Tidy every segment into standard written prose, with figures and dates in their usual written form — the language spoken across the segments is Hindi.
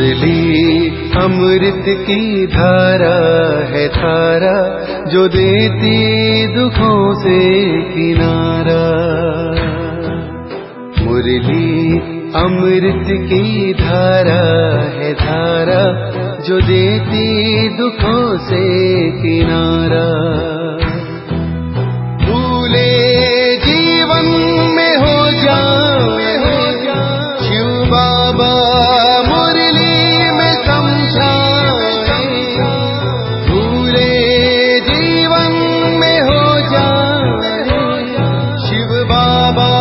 मुरली अमृत की धारा है धारा, जो देती दुखों से किनारा। मुरली अमृत की धारा है धारा, जो देती दुखों से किनारा। भूले जीवन में हो जाए शिव बाबा मुरली में समझाए। भूले जीवन में हो जाए शिव बाबा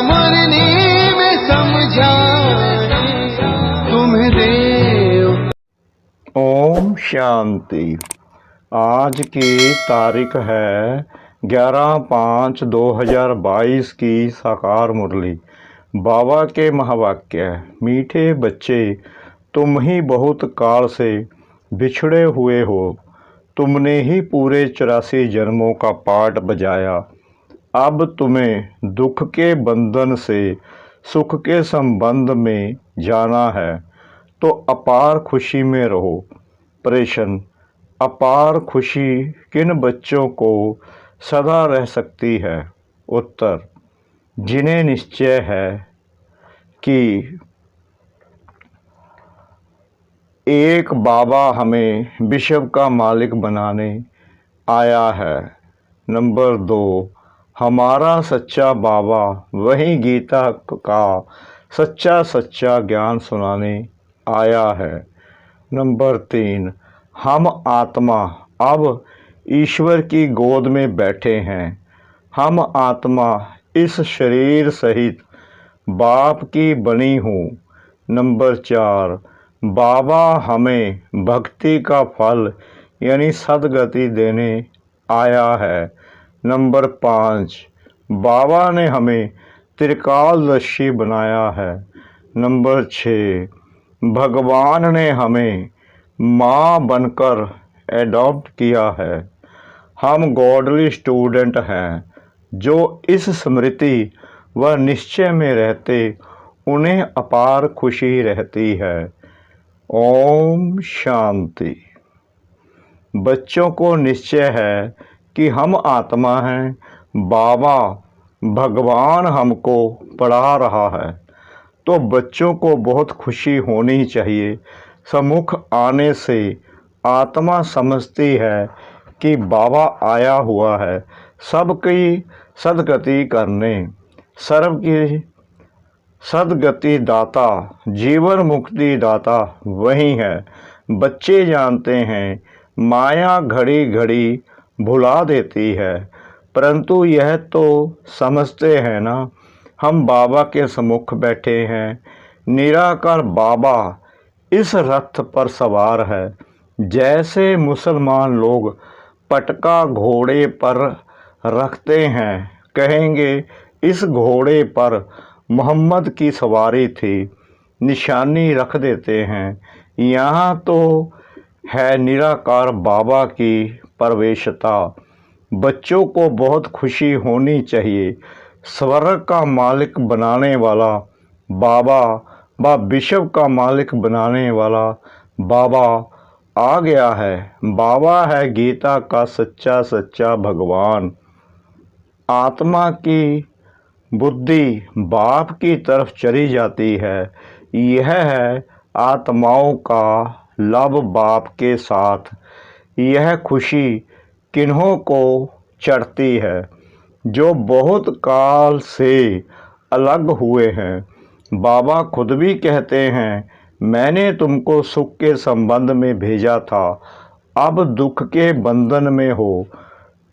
मुरली में समझाए। तुम्हें देव। ओम शांति। आज की तारीख है 11/5/2022 की साकार मुरली। बाबा के महावाक्य। मीठे बच्चे, तुम ही बहुत काल से बिछड़े हुए हो। तुमने ही पूरे 84 जन्मों का पाठ बजाया। अब तुम्हें दुख के बंधन से सुख के संबंध में जाना है, तो अपार खुशी में रहो। प्रश्न: अपार खुशी किन बच्चों को सदा रह सकती है? उत्तर: जिन्हें निश्चय है कि एक बाबा हमें विश्व का मालिक बनाने आया है। नंबर 2, हमारा सच्चा बाबा वही गीता का सच्चा ज्ञान सुनाने आया है। नंबर 3, हम आत्मा अब ईश्वर की गोद में बैठे हैं। हम आत्मा इस शरीर सहित बाप की बनी हूँ। नंबर 4, बाबा हमें भक्ति का फल यानी सद्गति देने आया है। नंबर 5, बाबा ने हमें त्रिकालदर्शी बनाया है। नंबर 6, भगवान ने हमें माँ बनकर एडॉप्ट किया है। हम गॉडली स्टूडेंट हैं, जो इस स्मृति व निश्चय में रहते उन्हें अपार खुशी रहती है। ओम शांति। बच्चों को निश्चय है कि हम आत्मा हैं। बाबा भगवान हमको पढ़ा रहा है, तो बच्चों को बहुत खुशी होनी चाहिए। सम्मुख आने से आत्मा समझती है कि बाबा आया हुआ है सबकी सद्गति करने। सर्व की सद्गति दाता, जीवन मुक्ति दाता वही है। बच्चे जानते हैं माया घड़ी घड़ी भुला देती है, परंतु यह तो समझते हैं ना, हम बाबा के सम्मुख बैठे हैं। निराकार बाबा इस रथ पर सवार है। जैसे मुसलमान लोग पटका घोड़े पर रखते हैं, कहेंगे इस घोड़े पर मोहम्मद की सवारी थी, निशानी रख देते हैं। यहाँ तो है निराकार बाबा की प्रवेशता। बच्चों को बहुत खुशी होनी चाहिए। स्वर्ग का मालिक बनाने वाला बाबा व विश्व का मालिक बनाने वाला बाबा आ गया है। बाबा है गीता का सच्चा भगवान। आत्मा की बुद्धि बाप की तरफ चली जाती है। यह है आत्माओं का लब बाप के साथ। यह खुशी किन्हों को चढ़ती है? जो बहुत काल से अलग हुए हैं। बाबा खुद भी कहते हैं, मैंने तुमको सुख के संबंध में भेजा था, अब दुख के बंधन में हो।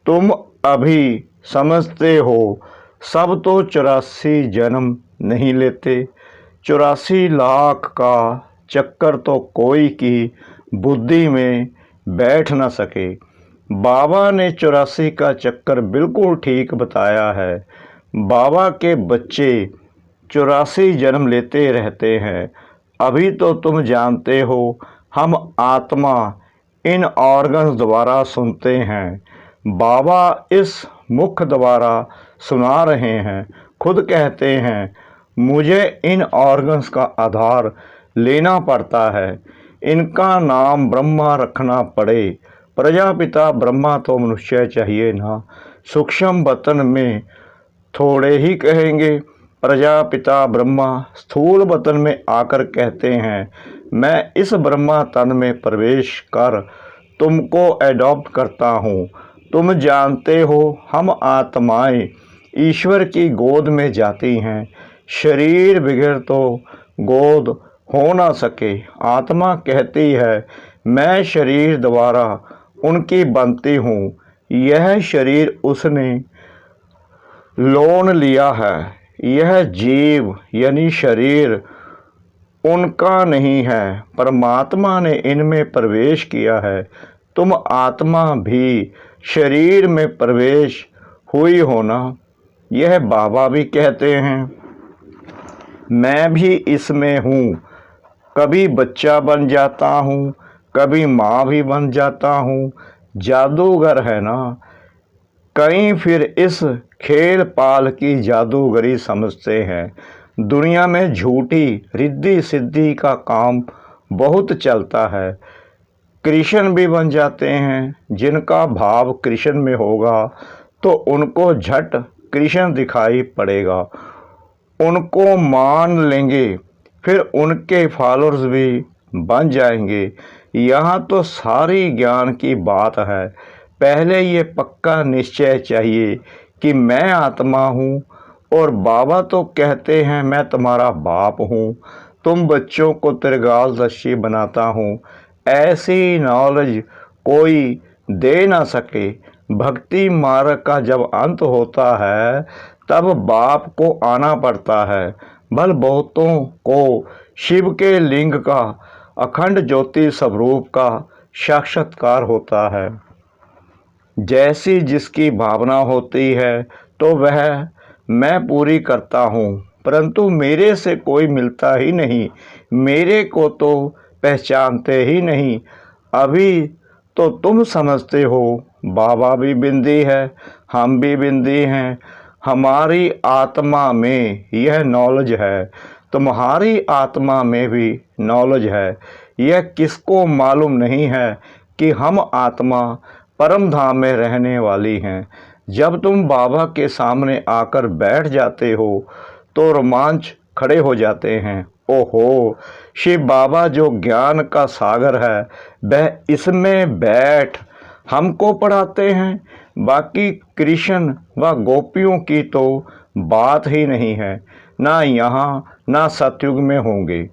तुम अभी समझते हो सब तो 84 जन्म नहीं लेते। 84 लाख का चक्कर तो कोई की बुद्धि में बैठ न सके। बाबा ने 84 का चक्कर बिल्कुल ठीक बताया है। बाबा के बच्चे 84 जन्म लेते रहते हैं। अभी तो तुम जानते हो हम आत्मा इन ऑर्गन्स द्वारा सुनते हैं। बाबा इस मुख द्वारा सुना रहे हैं। खुद कहते हैं, मुझे इन ऑर्गन्स का आधार लेना पड़ता है। इनका नाम ब्रह्मा रखना पड़े। प्रजापिता ब्रह्मा तो मनुष्य चाहिए ना, सूक्ष्म वतन में थोड़े ही कहेंगे। प्रजापिता ब्रह्मा स्थूल वतन में आकर कहते हैं, मैं इस ब्रह्मा तन में प्रवेश कर तुमको एडॉप्ट करता हूँ। तुम जानते हो हम आत्माएं ईश्वर की गोद में जाती हैं। शरीर बगैर तो गोद हो ना सके। आत्मा कहती है, मैं शरीर द्वारा उनकी बनती हूँ। यह शरीर उसने लोन लिया है। यह जीव यानी शरीर उनका नहीं है, परमात्मा ने इनमें प्रवेश किया है। तुम आत्मा भी शरीर में प्रवेश हुई हो ना। यह बाबा भी कहते हैं, मैं भी इसमें हूँ। कभी बच्चा बन जाता हूँ, कभी माँ भी बन जाता हूँ। जादूगर है ना। कई फिर इस खेल पाल की जादूगरी समझते हैं। दुनिया में झूठी रिद्धि सिद्धि का काम बहुत चलता है। कृष्ण भी बन जाते हैं। जिनका भाव कृष्ण में होगा तो उनको झट कृष्ण दिखाई पड़ेगा, उनको मान लेंगे, फिर उनके फॉलोअर्स भी बन जाएंगे। यहाँ तो सारी ज्ञान की बात है। पहले ये पक्का निश्चय चाहिए कि मैं आत्मा हूँ और बाबा तो कहते हैं मैं तुम्हारा बाप हूँ, तुम बच्चों को त्रिकालदर्शी बनाता हूँ। ऐसी नॉलेज कोई दे ना सके। भक्ति मार्ग का जब अंत होता है तब बाप को आना पड़ता है। भल बहुतों को शिव के लिंग का अखंड ज्योति स्वरूप का साक्षात्कार होता है। जैसी जिसकी भावना होती है तो वह मैं पूरी करता हूँ, परंतु मेरे से कोई मिलता ही नहीं। मेरे को तो पहचानते ही नहीं। अभी तो तुम समझते हो बाबा भी बिंदी है, हम भी बिंदी हैं। हमारी आत्मा में यह नॉलेज है, तुम्हारी आत्मा में भी नॉलेज है। यह किसको मालूम नहीं है कि हम आत्मा परम धाम में रहने वाली हैं। जब तुम बाबा के सामने आकर बैठ जाते हो तो रोमांच खड़े हो जाते हैं। ओहो, शिव बाबा जो ज्ञान का सागर है वह इसमें बैठ हमको पढ़ाते हैं। बाकी कृष्ण व गोपियों की तो बात ही नहीं है, ना यहाँ ना सतयुग में होंगे।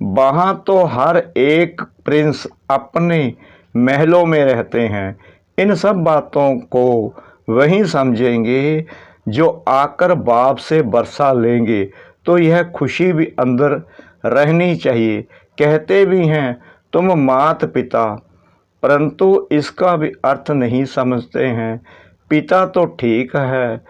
वहाँ तो हर एक प्रिंस अपने महलों में रहते हैं। इन सब बातों को वही समझेंगे जो आकर बाप से बरसा लेंगे। तो यह खुशी भी अंदर रहनी चाहिए। कहते भी हैं तुम मात पिता, परंतु इसका भी अर्थ नहीं समझते हैं। पिता तो ठीक है,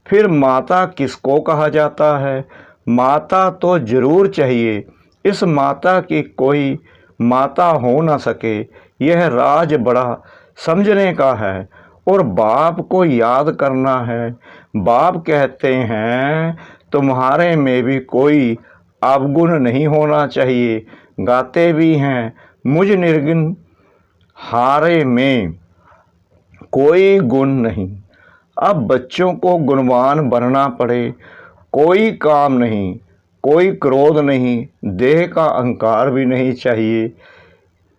फिर माता किसको कहा जाता है? माता तो जरूर चाहिए। इस माता की कोई माता हो ना सके, यह राज बड़ा समझने का है और बाप को याद करना है। बाप कहते हैं तुम्हारे में भी कोई अवगुण नहीं होना चाहिए। गाते भी हैं मुझ निर्गुण हारे में कोई गुण नहीं। अब बच्चों को गुणवान बनना पड़े, कोई काम नहीं, कोई क्रोध नहीं, देह का अहंकार भी नहीं चाहिए।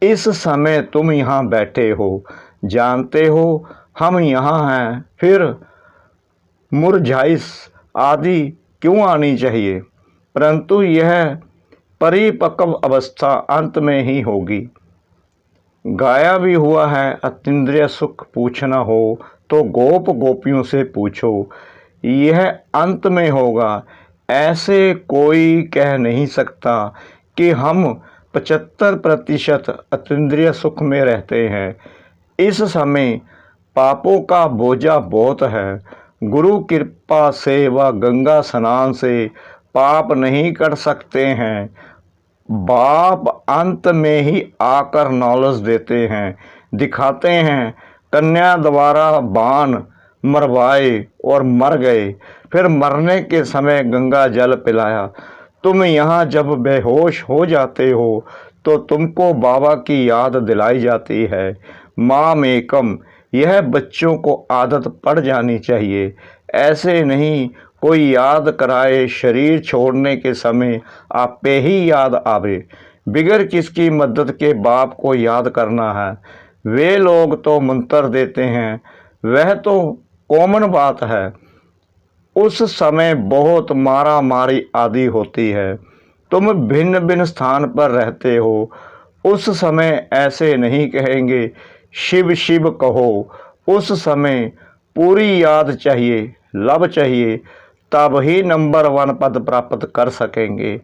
इस समय तुम यहाँ बैठे हो, जानते हो हम यहाँ हैं, फिर मुरझाइश आदि क्यों आनी चाहिए? परंतु यह परिपक्व अवस्था अंत में ही होगी। गाया भी हुआ है, अतीन्द्रिय सुख पूछना हो तो गोप गोपियों से पूछो, यह अंत में होगा। ऐसे कोई कह नहीं सकता कि हम 75% अतीन्द्रिय सुख में रहते हैं। इस समय पापों का बोझा बहुत है। गुरु कृपा से व गंगा स्नान से पाप नहीं कर सकते हैं। बाप अंत में ही आकर नॉलेज देते हैं, दिखाते हैं। कन्या द्वारा बाण मरवाए और मर गए, फिर मरने के समय गंगा जल पिलाया तुम यहाँ जब बेहोश हो जाते हो तो तुमको बाबा की याद दिलाई जाती है। माम एकम, यह बच्चों को आदत पड़ जानी चाहिए। ऐसे नहीं कोई याद कराए, शरीर छोड़ने के समय आप पे ही याद आवे। बिगर किसकी मदद के बाप को याद करना है। वे लोग तो मंत्र देते हैं, वह तो कॉमन बात है। उस समय बहुत मारा मारी आदि होती है। तुम भिन्न भिन्न स्थान पर रहते हो, उस समय ऐसे नहीं कहेंगे शिव शिव कहो। उस समय पूरी याद चाहिए, लब चाहिए, तब ही नंबर 1 पद प्राप्त कर सकेंगे।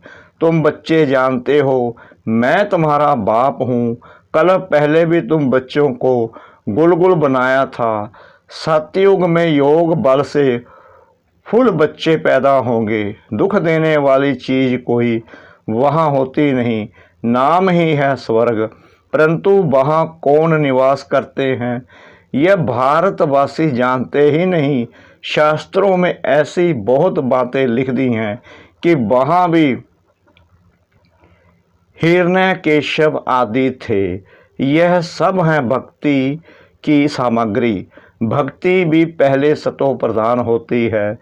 तुम बच्चे जानते हो मैं तुम्हारा बाप हूँ। कल पहले भी तुम बच्चों को गुलगुल बनाया था। सतयुग में योग बल से फुल बच्चे पैदा होंगे। दुख देने वाली चीज कोई वहाँ होती नहीं, नाम ही है स्वर्ग, परंतु वहाँ कौन निवास करते हैं यह भारतवासी जानते ही नहीं। शास्त्रों में ऐसी बहुत बातें लिख दी हैं कि वहाँ भी हिरण्यकेशव आदि थे। यह सब है भक्ति की सामग्री। भक्ति भी पहले सतो प्रधान होती है,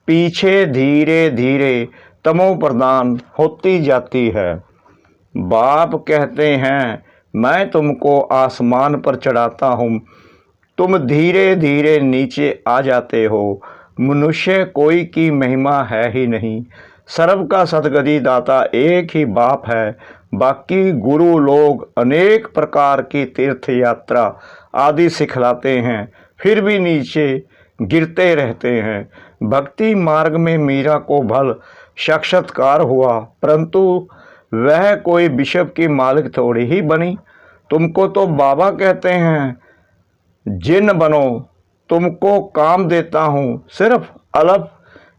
पीछे धीरे धीरे तमो प्रधान होती जाती है। बाप कहते हैं मैं तुमको आसमान पर चढ़ाता हूँ, तुम धीरे धीरे नीचे आ जाते हो। मनुष्य कोई की महिमा है ही नहीं। सर्व का सदगति दाता एक ही बाप है। बाकी गुरु लोग अनेक प्रकार की तीर्थ यात्रा आदि सिखलाते हैं, फिर भी नीचे गिरते रहते हैं। भक्ति मार्ग में मीरा को भल साक्षात्कार हुआ, परंतु वह कोई बिशप की मालिक थोड़ी ही बनी। तुमको तो बाबा कहते हैं जिन बनो, तुमको काम देता हूँ, सिर्फ अलफ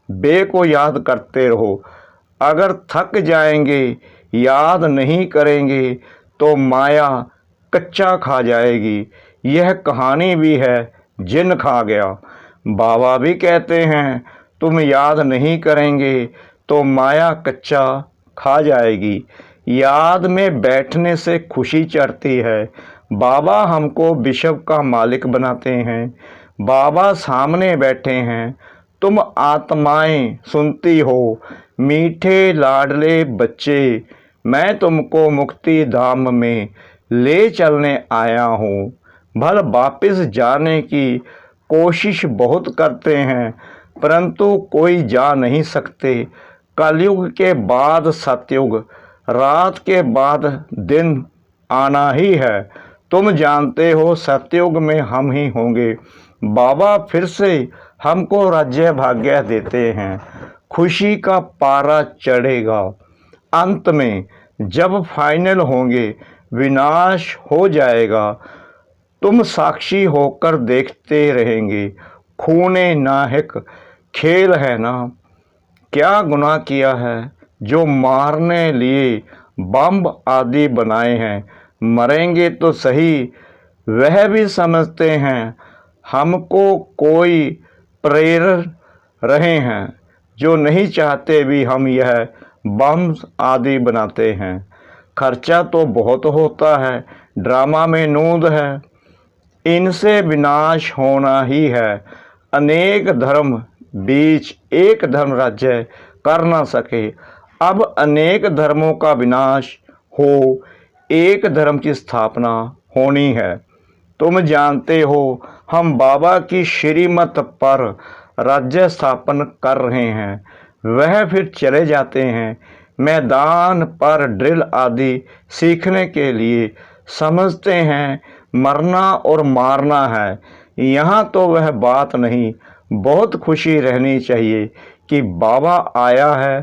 बे को याद करते रहो। अगर थक जाएंगे, याद नहीं करेंगे तो माया कच्चा खा जाएगी। यह कहानी भी है, जिन खा गया। बाबा भी कहते हैं तुम याद नहीं करेंगे तो माया कच्चा खा जाएगी। याद में बैठने से खुशी चढ़ती है। बाबा हमको बिशप का मालिक बनाते हैं। बाबा सामने बैठे हैं, तुम आत्माएं सुनती हो। मीठे लाडले बच्चे, मैं तुमको मुक्ति धाम में ले चलने आया हूँ। भल वापिस जाने की कोशिश बहुत करते हैं, परंतु कोई जा नहीं सकते। कलयुग के बाद सतयुग, रात के बाद दिन आना ही है। तुम जानते हो सतयुग में हम ही होंगे। बाबा फिर से हमको राज्य भाग्य देते हैं। खुशी का पारा चढ़ेगा। अंत में जब फाइनल होंगे, विनाश हो जाएगा, तुम साक्षी होकर देखते रहेंगे। खूने नाहक खेल है ना। क्या गुनाह किया है जो मारने लिए बम आदि बनाए हैं। मरेंगे तो सही, वह भी समझते हैं हमको कोई प्रेर रहे हैं, जो नहीं चाहते भी हम यह बम आदि बनाते हैं। खर्चा तो बहुत होता है, ड्रामा में नूंद है, इनसे विनाश होना ही है। अनेक धर्म बीच एक धर्म राज्य कर ना सके। अब अनेक धर्मों का विनाश हो, एक धर्म की स्थापना होनी है। तुम जानते हो हम बाबा की श्रीमत पर राज्य स्थापन कर रहे हैं। वह फिर चले जाते हैं मैदान पर ड्रिल आदि सीखने के लिए। समझते हैं मरना और मारना है। यहाँ तो वह बात नहीं। बहुत खुशी रहनी चाहिए कि बाबा आया है।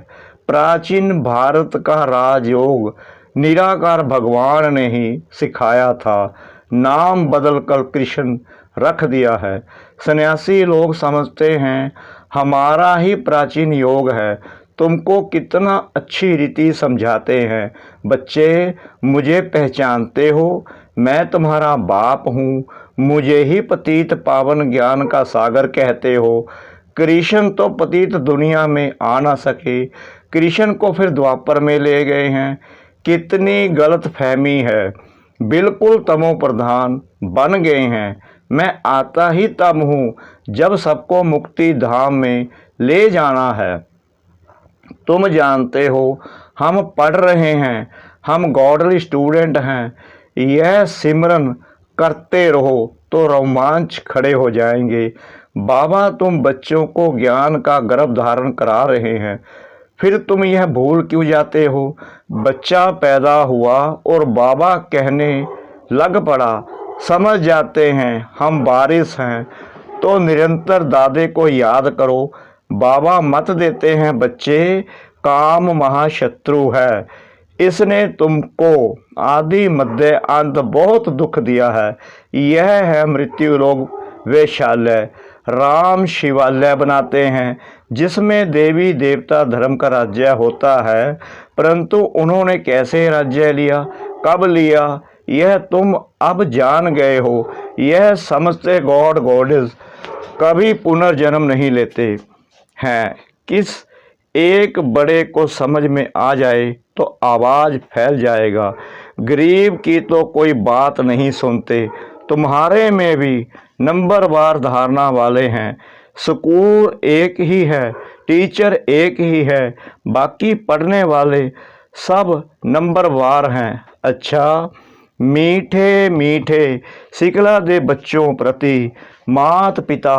प्राचीन भारत का राजयोग निराकार भगवान ने ही सिखाया था। नाम बदलकर कृष्ण रख दिया है। सन्यासी लोग समझते हैं हमारा ही प्राचीन योग है। तुमको कितना अच्छी रीति समझाते हैं। बच्चे मुझे पहचानते हो, मैं तुम्हारा बाप हूँ। मुझे ही पतित पावन ज्ञान का सागर कहते हो। कृष्ण तो पतित दुनिया में आ ना सके, कृष्ण को फिर द्वापर में ले गए हैं। कितनी गलत फहमी है, बिल्कुल तमो प्रधान बन गए हैं। मैं आता ही तब हूँ जब सबको मुक्ति धाम में ले जाना है। तुम जानते हो हम पढ़ रहे हैं, हम गॉडली स्टूडेंट हैं। यह सिमरन करते रहो तो रोमांच खड़े हो जाएंगे। बाबा तुम बच्चों को ज्ञान का गर्भ धारण करा रहे हैं, फिर तुम यह भूल क्यों जाते हो? बच्चा पैदा हुआ और बाबा कहने लग पड़ा, समझ जाते हैं हम बारिश हैं, तो निरंतर दादे को याद करो। बाबा मत देते हैं बच्चे, काम महाशत्रु है, इसने तुमको आदि मध्य अंत बहुत दुख दिया है। यह है मृत्यु लोक वैशाल्य। राम शिवालय बनाते हैं जिसमें देवी देवता धर्म का राज्य होता है, परंतु उन्होंने कैसे राज्य लिया, कब लिया, यह तुम अब जान गए हो। यह समझते गॉड गॉडेस कभी पुनर्जन्म नहीं लेते हैं। किस एक बड़े को समझ में आ जाए तो आवाज़ फैल जाएगा, गरीब की तो कोई बात नहीं सुनते। तुम्हारे में भी नंबरवार धारणा वाले हैं। स्कूल एक ही है, टीचर एक ही है, बाकी पढ़ने वाले सब नंबरवार हैं। अच्छा, मीठे मीठे सिखला दे बच्चों प्रति मात पिता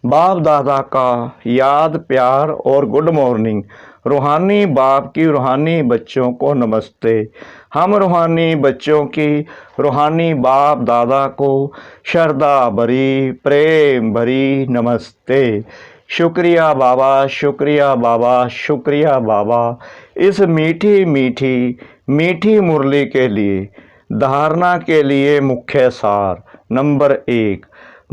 बाप दादा का याद प्यार और गुड मॉर्निंग। रूहानी बाप की रूहानी बच्चों को नमस्ते। हम रूहानी बच्चों की रूहानी बाप दादा को श्रद्धा भरी प्रेम भरी नमस्ते। शुक्रिया बाबा, शुक्रिया बाबा, शुक्रिया बाबा, इस मीठी मीठी मीठी मुरली के लिए। धारणा के लिए मुख्य सार नंबर 1,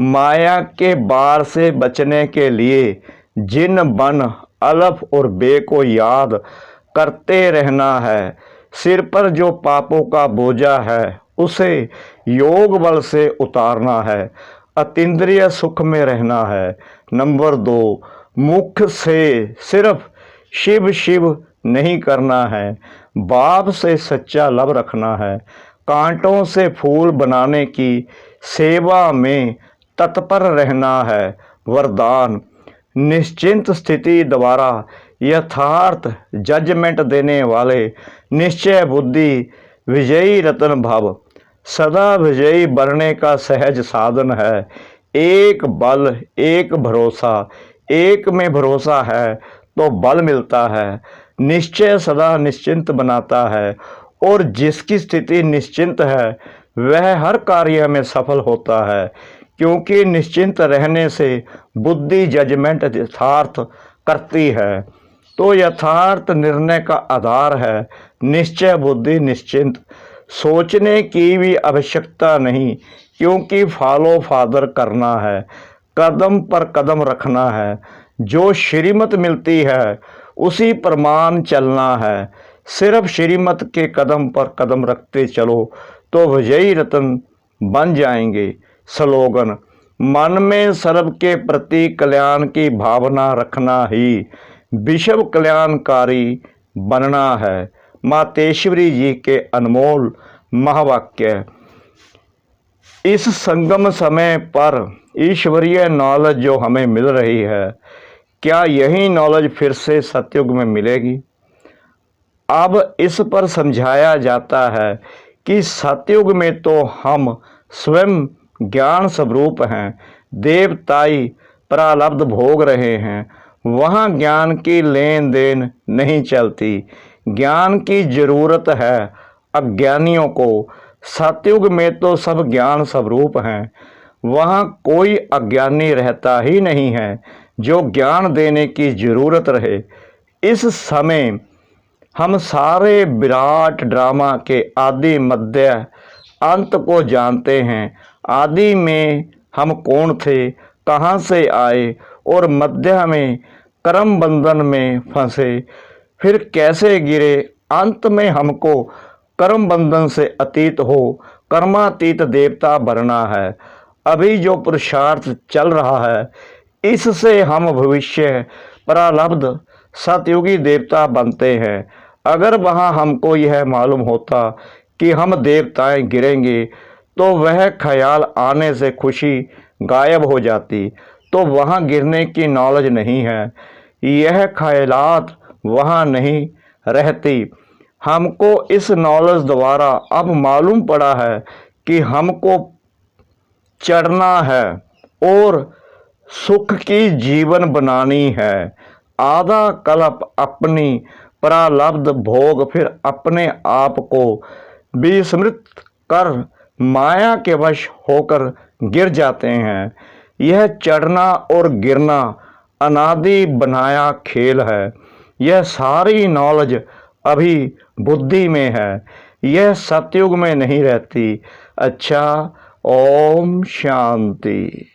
माया के बार से बचने के लिए जिन बन अलफ और बे को याद करते रहना है। सिर पर जो पापों का बोझा है उसे योग बल से उतारना है। अतीन्द्रिय सुख में रहना है। नंबर 2, मुख से सिर्फ शिव शिव नहीं करना है, बाप से सच्चा लब रखना है। कांटों से फूल बनाने की सेवा में तत्पर रहना है। वरदान, निश्चिंत स्थिति द्वारा यथार्थ जजमेंट देने वाले निश्चय बुद्धि विजयी रत्न भव। सदा विजयी बनने का सहज साधन है। एक बल, एक भरोसा, एक में भरोसा है तो बल मिलता है। निश्चय सदा निश्चिंत बनाता है और जिसकी स्थिति निश्चिंत है वह हर कार्य में सफल होता है, क्योंकि निश्चिंत रहने से बुद्धि जजमेंट यथार्थ करती है। तो यथार्थ निर्णय का आधार है निश्चय बुद्धि। निश्चिंत सोचने की भी आवश्यकता नहीं, क्योंकि फॉलो फादर करना है, कदम पर कदम रखना है। जो श्रीमत मिलती है उसी प्रमाण चलना है। सिर्फ श्रीमत के कदम पर कदम रखते चलो तो विजयी रत्न बन जाएंगे। स्लोगन, मन में सर्व के प्रति कल्याण की भावना रखना ही विश्व कल्याणकारी बनना है। मातेश्वरी जी के अनमोल महावाक्य। इस संगम समय पर ईश्वरीय नॉलेज जो हमें मिल रही है, क्या यही नॉलेज फिर से सतयुग में मिलेगी? अब इस पर समझाया जाता है कि सतयुग में तो हम स्वयं ज्ञान स्वरूप हैं, देवताई प्रारब्ध भोग रहे हैं। वहाँ ज्ञान की लेन देन नहीं चलती। ज्ञान की जरूरत है अज्ञानियों को। सतयुग में तो सब ज्ञान स्वरूप हैं, वहाँ कोई अज्ञानी रहता ही नहीं है जो ज्ञान देने की जरूरत रहे। इस समय हम सारे विराट ड्रामा के आदि मध्य अंत को जानते हैं। आदि में हम कौन थे, कहाँ से आए और मध्य में कर्म बंधन में फंसे, फिर कैसे गिरे। अंत में हमको कर्म बंधन से अतीत हो कर्मातीत देवता बनना है। अभी जो पुरुषार्थ चल रहा है इससे हम भविष्य प्रारब्ध सतयुगी देवता बनते हैं। अगर वहाँ हमको यह मालूम होता कि हम देवताएं गिरेंगे तो वह ख्याल आने से खुशी गायब हो जाती। तो वहाँ गिरने की नॉलेज नहीं है, यह ख्यालात वहाँ नहीं रहती। हमको इस नॉलेज द्वारा अब मालूम पड़ा है कि हमको चढ़ना है और सुख की जीवन बनानी है। आधा कल्प अपनी प्रारब्ध भोग फिर अपने आप को विस्मृत कर माया के वश होकर गिर जाते हैं। यह चढ़ना और गिरना अनादि बनाया खेल है। यह सारी नॉलेज अभी बुद्धि में है, यह सतयुग में नहीं रहती। अच्छा, ओम शांति।